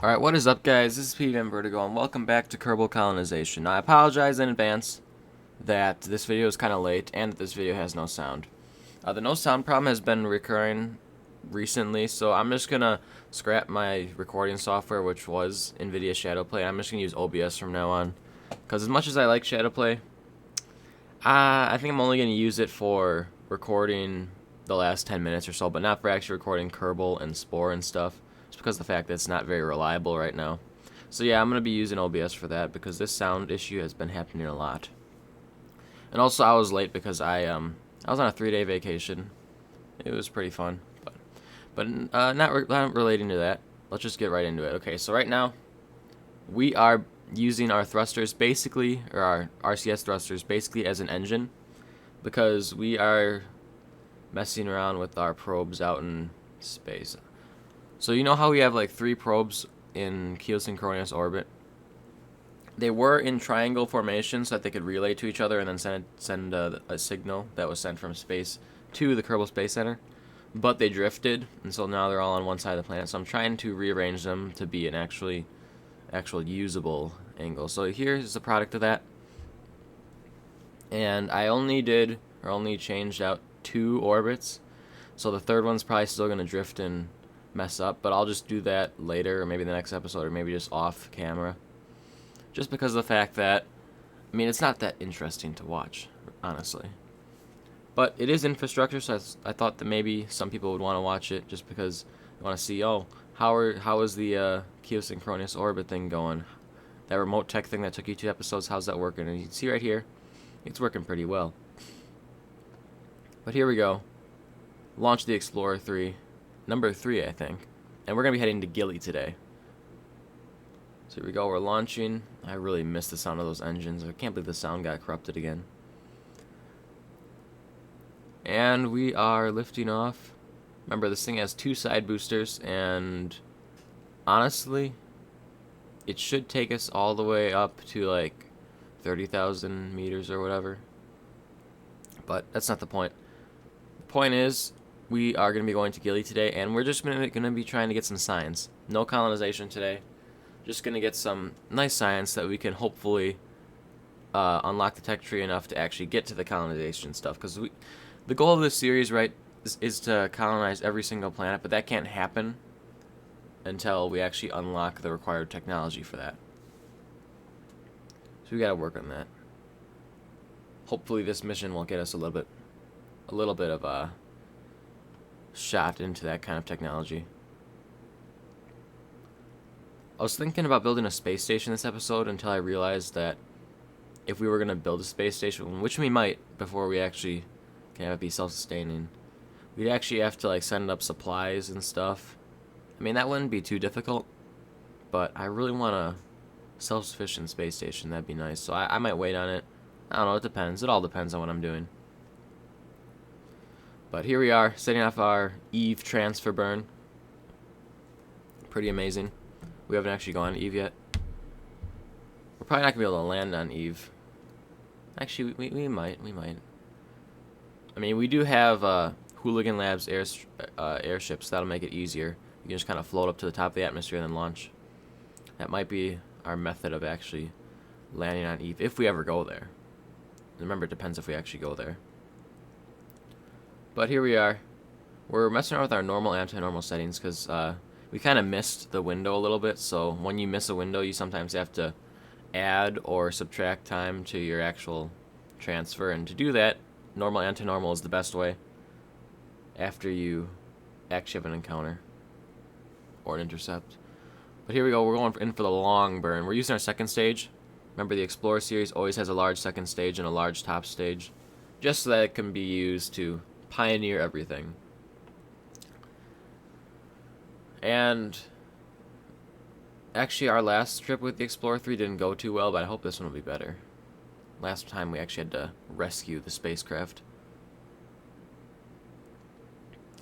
Alright, what is up, guys? This is PVM Vertigo, and welcome back to Kerbal Colonization. Now, I apologize in advance that this video is kind of late and that this video has no sound. The no sound problem has been recurring recently, so I'm just gonna scrap my recording software, which was NVIDIA Shadowplay. I'm just gonna use OBS from now on, because as much as I like Shadowplay, I think I'm only gonna use it for recording the last 10 minutes or so, but not for actually recording Kerbal and Spore and stuff, just because of the fact that it's not very reliable right now. So yeah, I'm going to be using OBS for that, because this sound issue has been happening a lot. And also, I was late because I was on a 3-day vacation. It was pretty fun, but not relating to that. Let's just get right into it. Okay, so right now, we are using our thrusters basically, or our RCS thrusters basically as an engine, because we are messing around with our probes out in space. So you know how we have like 3 probes in geosynchronous orbit? They were in triangle formation so that they could relay to each other and then send a signal that was sent from space to the Kerbal Space Center. But they drifted, and so now they're all on one side of the planet. So I'm trying to rearrange them to be an actual usable angle. So here's the product of that. And I only changed out 2 orbits, so the third one's probably still going to drift and mess up, but I'll just do that later, or maybe the next episode, or maybe just off camera, just because of the fact that, I mean, it's not that interesting to watch, honestly, but it is infrastructure, so I thought that maybe some people would want to watch it, just because they want to see, oh, how is the geosynchronous orbit thing going, that remote tech thing that took you 2 episodes, how's that working? And you can see right here, it's working pretty well. But here we go. Launch the Explorer 3. Number 3, I think. And we're going to be heading to Gilly today. So here we go. We're launching. I really miss the sound of those engines. I can't believe the sound got corrupted again. And we are lifting off. Remember, this thing has 2 side boosters. And honestly, it should take us all the way up to like 30,000 meters or whatever. But that's not the point. Point is, we are going to be going to Gilly today, and we're just going to be trying to get some science. No colonization today. Just going to get some nice science that we can hopefully unlock the tech tree enough to actually get to the colonization stuff. Because the goal of this series, right, is to colonize every single planet, but that can't happen until we actually unlock the required technology for that. So we got to work on that. Hopefully this mission will get us a little bit of a shot into that kind of technology. I was thinking about building a space station this episode until I realized that if we were going to build a space station, which we might before we actually can have it be self-sustaining, we'd actually have to like send up supplies and stuff. I mean, that wouldn't be too difficult, but I really want a self-sufficient space station. That'd be nice. So I might wait on it. I don't know, it depends. It all depends on what I'm doing. But here we are, setting off our Eve transfer burn. Pretty amazing. We haven't actually gone to Eve yet. We're probably not going to be able to land on Eve. Actually, we might. I mean, we do have Hooligan Labs airships. That'll make it easier. You can just kind of float up to the top of the atmosphere and then launch. That might be our method of actually landing on Eve, if we ever go there. Remember, it depends if we actually go there. But here we are. We're messing around with our normal and anti-normal settings because we kind of missed the window a little bit. So when you miss a window, you sometimes have to add or subtract time to your actual transfer. And to do that, normal and anti-normal is the best way after you actually have an encounter or an intercept. But here we go. We're going in for the long burn. We're using our second stage. Remember, the Explorer series always has a large second stage and a large top stage, just so that it can be used to pioneer everything. And actually, our last trip with the Explorer 3 didn't go too well, but I hope this one will be better. Last time we actually had to rescue the spacecraft.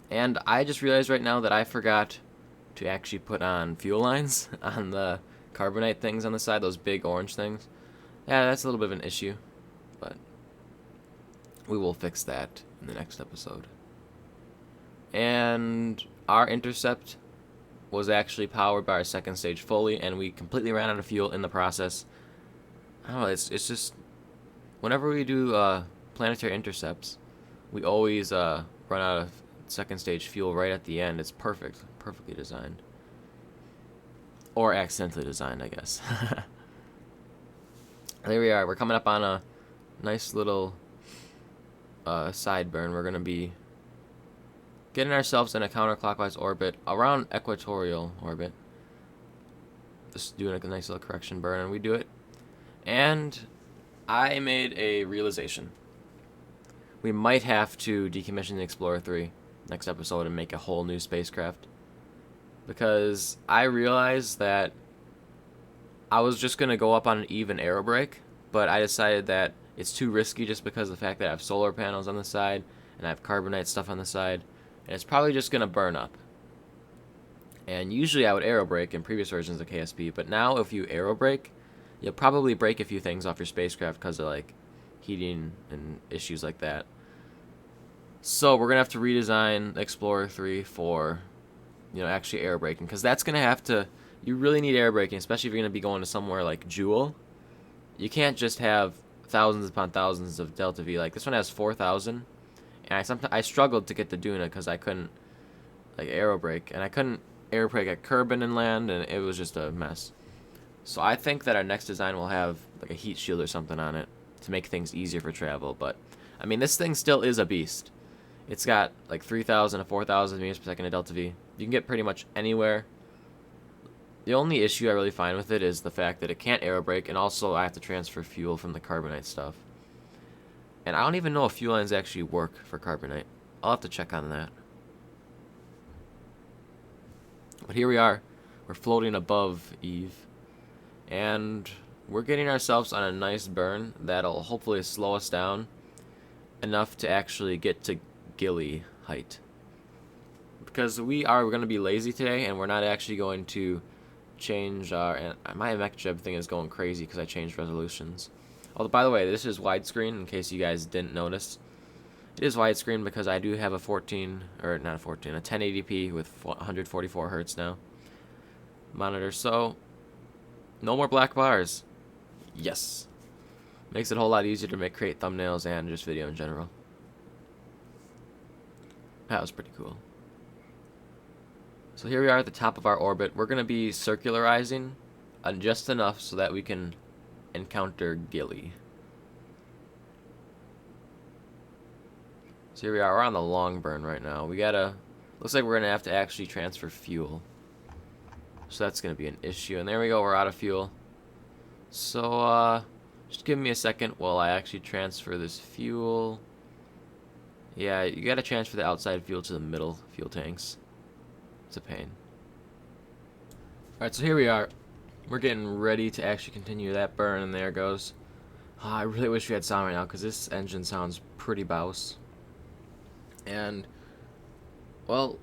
And I just realized right now that I forgot to actually put on fuel lines on the carbonite things on the side, those big orange things. Yeah, that's a little bit of an issue, but we will fix that in the next episode. And our intercept was actually powered by our second stage fully, and we completely ran out of fuel in the process. I don't know, it's just, whenever we do planetary intercepts, we always run out of second stage fuel right at the end. It's perfectly designed. Or accidentally designed, I guess. There we are. We're coming up on a nice little side burn. We're going to be getting ourselves in a counterclockwise orbit around equatorial orbit. Just doing a nice little correction burn, and we do it. And I made a realization. We might have to decommission the Explorer 3 next episode and make a whole new spacecraft. Because I realized that I was just going to go up on an even aerobrake, but I decided that it's too risky just because of the fact that I have solar panels on the side and I have carbonite stuff on the side, and it's probably just going to burn up. And usually I would aerobrake in previous versions of KSP, but now if you aerobrake, you'll probably break a few things off your spacecraft because of like heating and issues like that. So we're going to have to redesign Explorer 3 for, actually aerobraking, because that's going to have to, you really need airbraking, especially if you're going to be going to somewhere like Jewel. You can't just have thousands upon thousands of Delta V. Like, this one has 4,000, and I struggled to get to Duna because I couldn't, like, aerobrake, and I couldn't airbrake at Kerbal and land, and it was just a mess. So I think that our next design will have, like, a heat shield or something on it to make things easier for travel, but, I mean, this thing still is a beast. It's got, like, 3,000 to 4,000 meters per second of Delta V. You can get pretty much anywhere. The only issue I really find with it is the fact that it can't aerobrake, and also I have to transfer fuel from the carbonite stuff. And I don't even know if fuel lines actually work for carbonite. I'll have to check on that. But here we are. We're floating above Eve. And we're getting ourselves on a nice burn that'll hopefully slow us down enough to actually get to Gilly height. Because we're going to be lazy today, and we're not actually going to change our, and my MechJeb thing is going crazy because I changed resolutions. Although, by the way, this is widescreen in case you guys didn't notice. It is widescreen because I do have a 1080p with 144 hertz now monitor. So no more black bars. Yes, makes it a whole lot easier to create thumbnails and just video in general. That was pretty cool. So here we are at the top of our orbit. We're going to be circularizing just enough so that we can encounter Gilly. So here we are. We're on the long burn right now. Looks like we're going to have to actually transfer fuel. So that's going to be an issue. And there we go. We're out of fuel. So just give me a second while I actually transfer this fuel. Yeah, you got to transfer the outside fuel to the middle fuel tanks. It's a pain. Alright, so here we are. We're getting ready to actually continue that burn, and there it goes. Oh, I really wish we had sound right now, because this engine sounds pretty bouse. And, well,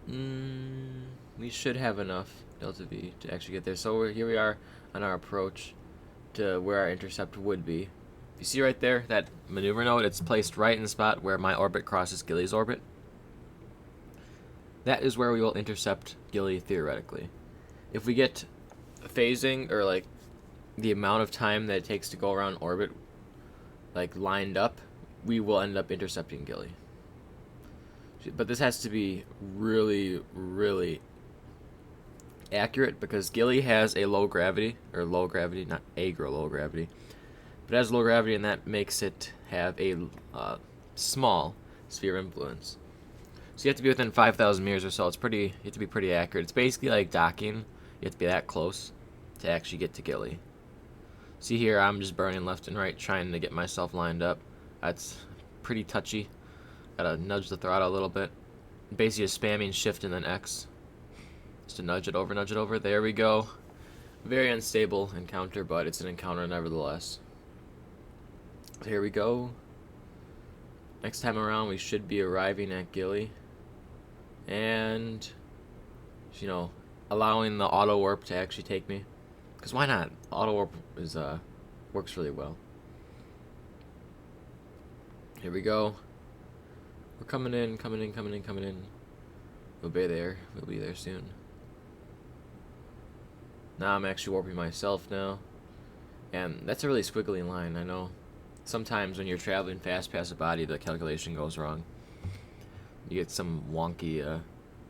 we should have enough Delta V to actually get there. So here we are on our approach to where our intercept would be. You see right there, that maneuver node, it's placed right in the spot where my orbit crosses Gilly's orbit. That is where we will intercept Gilly, theoretically. If we get phasing, or like the amount of time that it takes to go around orbit, like lined up, we will end up intercepting Gilly. But this has to be really, really accurate, because Gilly has a low gravity, not low gravity, but it has low gravity, and that makes it have a small sphere of influence. So you have to be within 5,000 meters or so. You have to be pretty accurate. It's basically like docking. You have to be that close to actually get to Gilly. See here, I'm just burning left and right, trying to get myself lined up. That's pretty touchy. Gotta nudge the throttle a little bit. Basically just spamming shift and then X. Just to nudge it over. There we go. Very unstable encounter, but it's an encounter nevertheless. So here we go. Next time around, we should be arriving at Gilly. And, allowing the auto warp to actually take me. Because why not? Auto warp works really well. Here we go. We're coming in. We'll be there. We'll be there soon. Now I'm actually warping myself now. And that's a really squiggly line, I know. Sometimes when you're traveling fast past a body, the calculation goes wrong. You get some wonky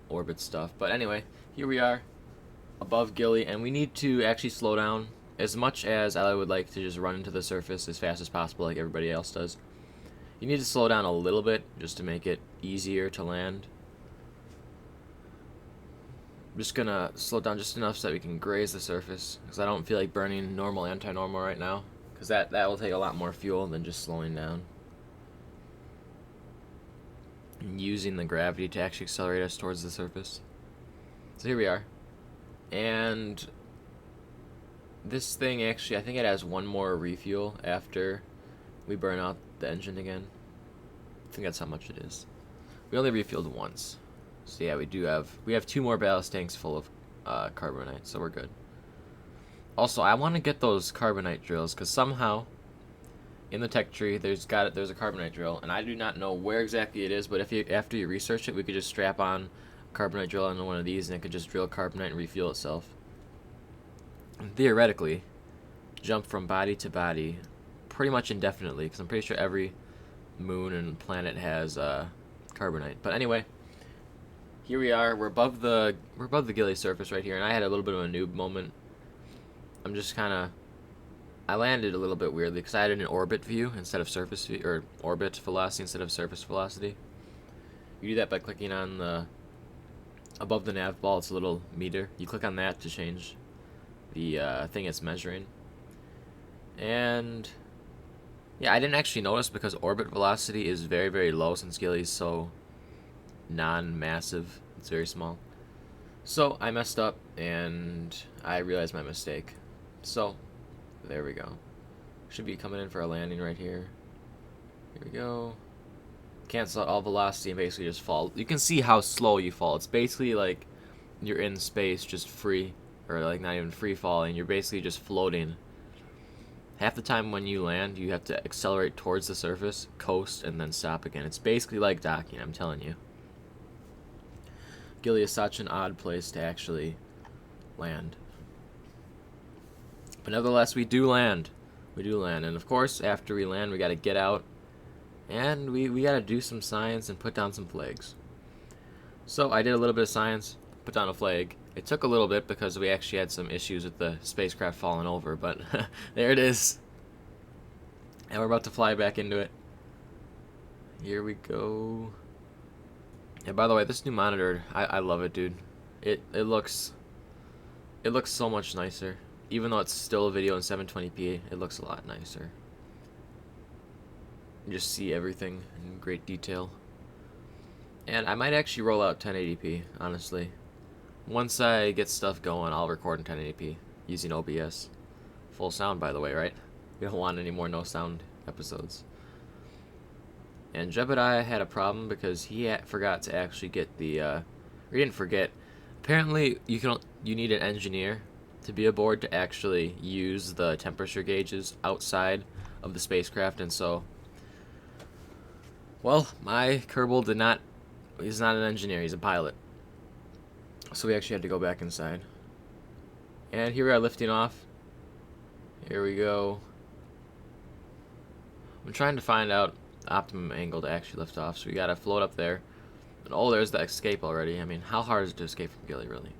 orbit stuff. But anyway, here we are, above Gilly, and we need to actually slow down. As much as I would like to just run into the surface as fast as possible like everybody else does, you need to slow down a little bit just to make it easier to land. I'm just gonna slow down just enough so that we can graze the surface, because I don't feel like burning normal anti-normal right now, because that will take a lot more fuel than just slowing down. And using the gravity to actually accelerate us towards the surface. So here we are. And this thing actually, I think it has one more refuel after we burn out the engine again. I think that's how much it is. We only refueled once. So yeah, we have 2 more ballast tanks full of carbonite, so we're good. Also, I want to get those carbonite drills, because somehow in the tech tree there's a carbonite drill, and I do not know where exactly it is, but after you research it, we could just strap on a carbonite drill onto one of these, and it could just drill carbonite and refuel itself. And theoretically, jump from body to body pretty much indefinitely, because I'm pretty sure every moon and planet has carbonite. But anyway, here we are. We're above the Gilly surface right here, and I had a little bit of a noob moment. I'm just I landed a little bit weirdly because I had an orbit view instead of surface view, or orbit velocity instead of surface velocity. You do that by clicking on above the nav ball. It's a little meter. You click on that to change the thing it's measuring. And yeah, I didn't actually notice because orbit velocity is very, very low since Gilly's so non-massive. It's very small. So I messed up and I realized my mistake. So there we go. Should be coming in for a landing right here. Here we go. Cancel out all velocity and basically just fall. You can see how slow you fall. It's basically like you're in space just free, or like not even free falling. You're basically just floating. Half the time when you land, you have to accelerate towards the surface, coast, and then stop again. It's basically like docking, I'm telling you. Gilly is such an odd place to actually land. But nevertheless, we do land. We do land. And of course, after we land, we gotta get out. And we gotta do some science and put down some flags. So I did a little bit of science, put down a flag. It took a little bit because we actually had some issues with the spacecraft falling over, but there it is. And we're about to fly back into it. Here we go. And by the way, this new monitor, I love it, dude. It looks so much nicer. Even though it's still a video in 720p, it looks a lot nicer. You just see everything in great detail. And I might actually roll out 1080p, honestly. Once I get stuff going, I'll record in 1080p using OBS. Full sound, by the way, right? We don't want any more no sound episodes. And Jebediah had a problem because he forgot to actually get the, or he didn't forget. Apparently, you need an engineer to be aboard to actually use the temperature gauges outside of the spacecraft, and so, well, my Kerbal he's not an engineer, he's a pilot. So we actually had to go back inside. And here we are lifting off. Here we go. I'm trying to find out the optimum angle to actually lift off, so we gotta float up there. And oh, there's the escape already. I mean, how hard is it to escape from Gilly, really?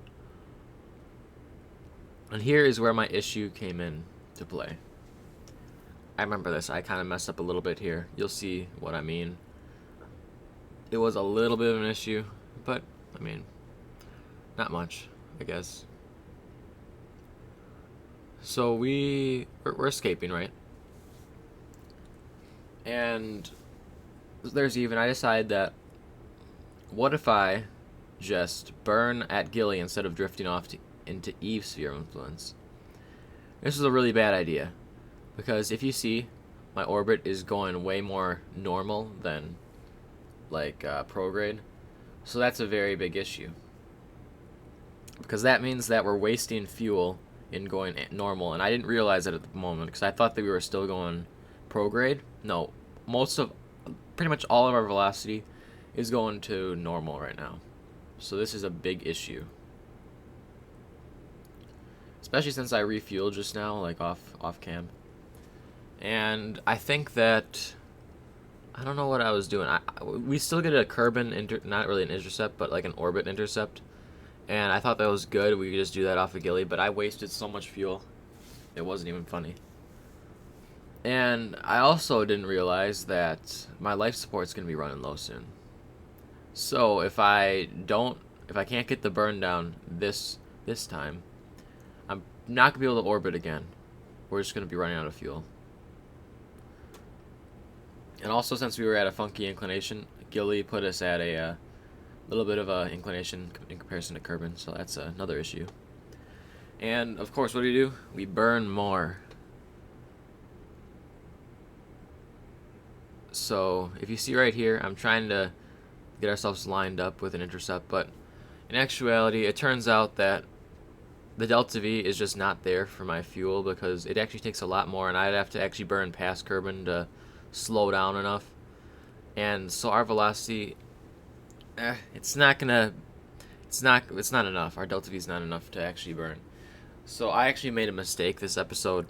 And here is where my issue came in to play. I remember this. I kind of messed up a little bit here. You'll see what I mean. It was a little bit of an issue, but, I mean, not much, I guess. So we're escaping, right? And I decided that, what if I just burn at Gilly instead of drifting off into Eve's sphere of influence? This is a really bad idea, because if you see, my orbit is going way more normal than like prograde, so that's a very big issue, because that means that we're wasting fuel in going normal, and I didn't realize it at the moment because I thought that we were still going prograde. No, pretty much all of our velocity is going to normal right now. So this is a big issue. Especially since I refueled just now, like off cam. And I think that I don't know what I was doing. We still get a Kerbal not really an intercept, but like an orbit intercept. And I thought that was good. We could just do that off of Gilly, but I wasted so much fuel. It wasn't even funny. And I also didn't realize that my life support's gonna be running low soon. So if I can't get the burn down this time, I'm not gonna be able to orbit again. We're just gonna be running out of fuel. And also, since we were at a funky inclination, Gilly put us at a little bit of a inclination in comparison to Kerbal, so that's another issue. And of course, what do? We burn more. So if you see right here, I'm trying to get ourselves lined up with an intercept, but in actuality, it turns out that the delta V is just not there for my fuel because it actually takes a lot more, and I'd have to actually burn past Kerbal to slow down enough. And so our velocity, it's not enough. Our delta V is not enough to actually burn. So I actually made a mistake this episode,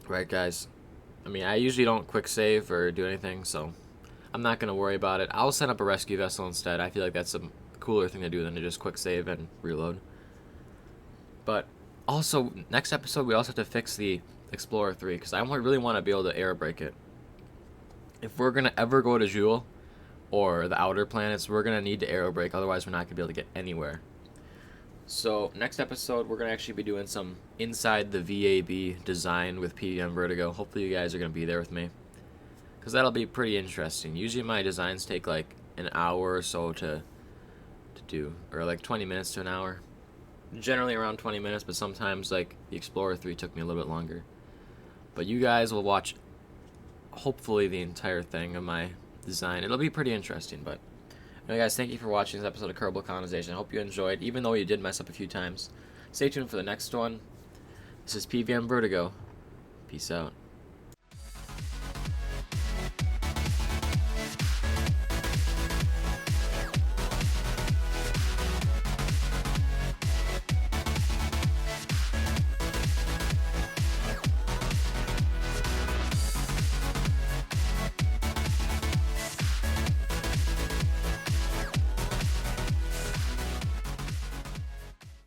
right, guys? I mean, I usually don't quick save or do anything, so I'm not gonna worry about it. I'll set up a rescue vessel instead. I feel like that's a cooler thing to do than to just quick save and reload. But also, next episode we also have to fix the Explorer 3 because I really want to be able to air brake it. If we're gonna ever go to Joule or the outer planets, we're gonna need to aero brake. Otherwise, we're not gonna be able to get anywhere. So next episode, we're gonna actually be doing some inside the VAB design with PVM Vertigo. Hopefully, you guys are gonna be there with me, because that'll be pretty interesting. Usually, my designs take like an hour or so to do, or like 20 minutes to an hour. Generally around 20 minutes, but sometimes like the Explorer 3 took me a little bit longer. But you guys will watch, hopefully, the entire thing of my design. It'll be pretty interesting, but anyway, guys, thank you for watching this episode of Kerbal Colonization. I hope you enjoyed, even though you did mess up a few times. Stay tuned for the next one. This is PVM Vertigo. Peace out.